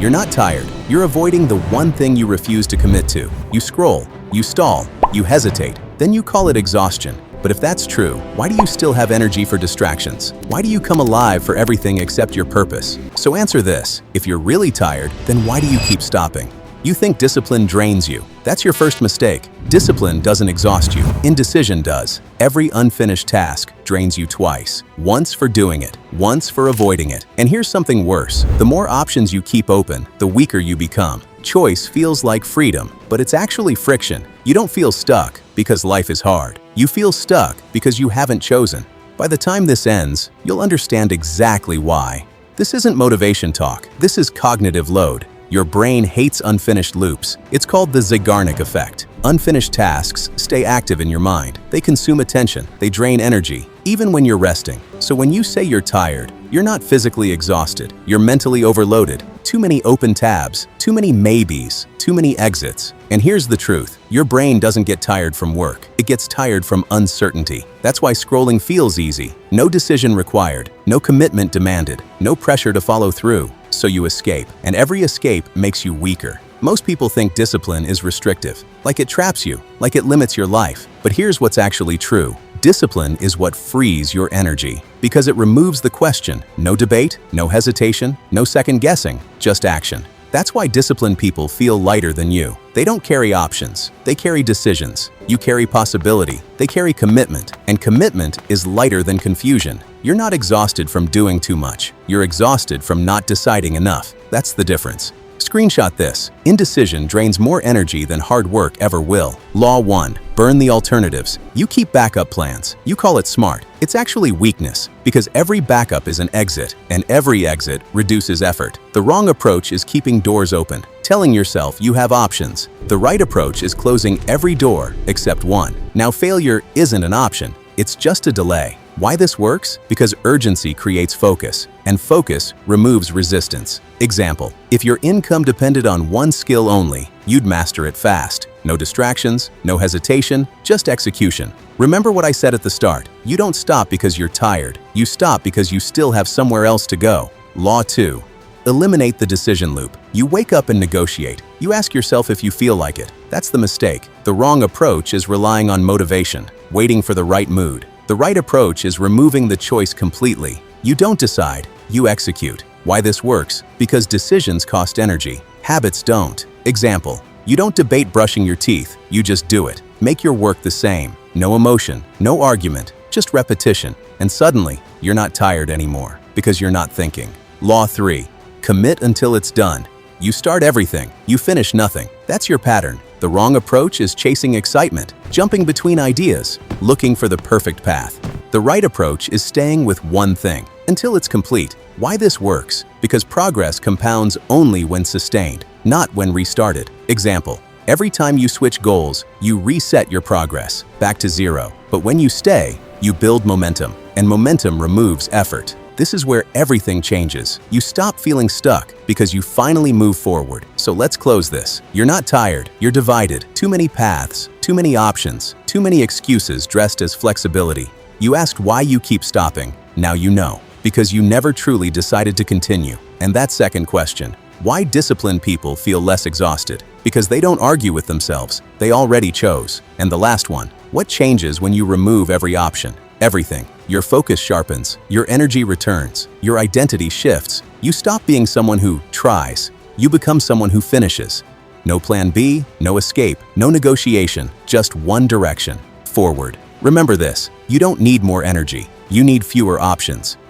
You're not tired. You're avoiding the one thing you refuse to commit to. You scroll, you stall, you hesitate, then you call it exhaustion. But if that's true, why do you still have energy for distractions? Why do you come alive for everything except your purpose? So answer this. If you're really tired, then why do you keep stopping? You think discipline drains you. That's your first mistake. Discipline doesn't exhaust you. Indecision does. Every unfinished task drains you twice. Once for doing it, once for avoiding it. And here's something worse. The more options you keep open, the weaker you become. Choice feels like freedom, but it's actually friction. You don't feel stuck because life is hard. You feel stuck because you haven't chosen. By the time this ends, you'll understand exactly why. This isn't motivation talk. This is cognitive load. Your brain hates unfinished loops. It's called the Zeigarnik effect. Unfinished tasks stay active in your mind. They consume attention. They drain energy, even when you're resting. So when you say you're tired, you're not physically exhausted. You're mentally overloaded. Too many open tabs, too many maybes, too many exits. And here's the truth. Your brain doesn't get tired from work. It gets tired from uncertainty. That's why scrolling feels easy. No decision required. No commitment demanded. No pressure to follow through. So you escape, and every escape makes you weaker. Most people think discipline is restrictive, like it traps you, like it limits your life. But here's what's actually true. Discipline is what frees your energy, because it removes the question. No debate, no hesitation, no second guessing, just action. That's why disciplined people feel lighter than you. They don't carry options, they carry decisions. You carry possibility, they carry commitment. And commitment is lighter than confusion. You're not exhausted from doing too much. You're exhausted from not deciding enough. That's the difference. Screenshot this. Indecision drains more energy than hard work ever will. Law 1. Burn the alternatives. You keep backup plans. You call it smart. It's actually weakness, because every backup is an exit, and every exit reduces effort. The wrong approach is keeping doors open, telling yourself you have options. The right approach is closing every door except one. Now, failure isn't an option. It's just a delay. Why this works? Because urgency creates focus, and focus removes resistance. Example, if your income depended on one skill only, you'd master it fast. No distractions, no hesitation, just execution. Remember what I said at the start. You don't stop because you're tired. You stop because you still have somewhere else to go. Law 2. Eliminate the decision loop. You wake up and negotiate. You ask yourself if you feel like it. That's the mistake. The wrong approach is relying on motivation, waiting for the right mood. The right approach is removing the choice completely. You don't decide, you execute. Why this works? Because decisions cost energy. Habits don't. Example, you don't debate brushing your teeth, you just do it. Make your work the same. No emotion, no argument, just repetition. And suddenly, you're not tired anymore, because you're not thinking. Law 3. Commit until it's done. You start everything, you finish nothing. That's your pattern. The wrong approach is chasing excitement, jumping between ideas, looking for the perfect path. The right approach is staying with one thing until it's complete. Why this works? Because progress compounds only when sustained, not when restarted. Example, every time you switch goals, you reset your progress back to zero. But when you stay, you build momentum, and momentum removes effort. This is where everything changes. You stop feeling stuck because you finally move forward. So let's close this. You're not tired, you're divided. Too many paths, too many options, too many excuses dressed as flexibility. You asked why you keep stopping. Now you know. Because you never truly decided to continue. And that second question, why disciplined people feel less exhausted? Because they don't argue with themselves. They already chose. And the last one, what changes when you remove every option? Everything. Your focus sharpens, your energy returns, your identity shifts. You stop being someone who tries. You become someone who finishes. No plan B, no escape, no negotiation, just one direction, forward. Remember this, you don't need more energy. You need fewer options.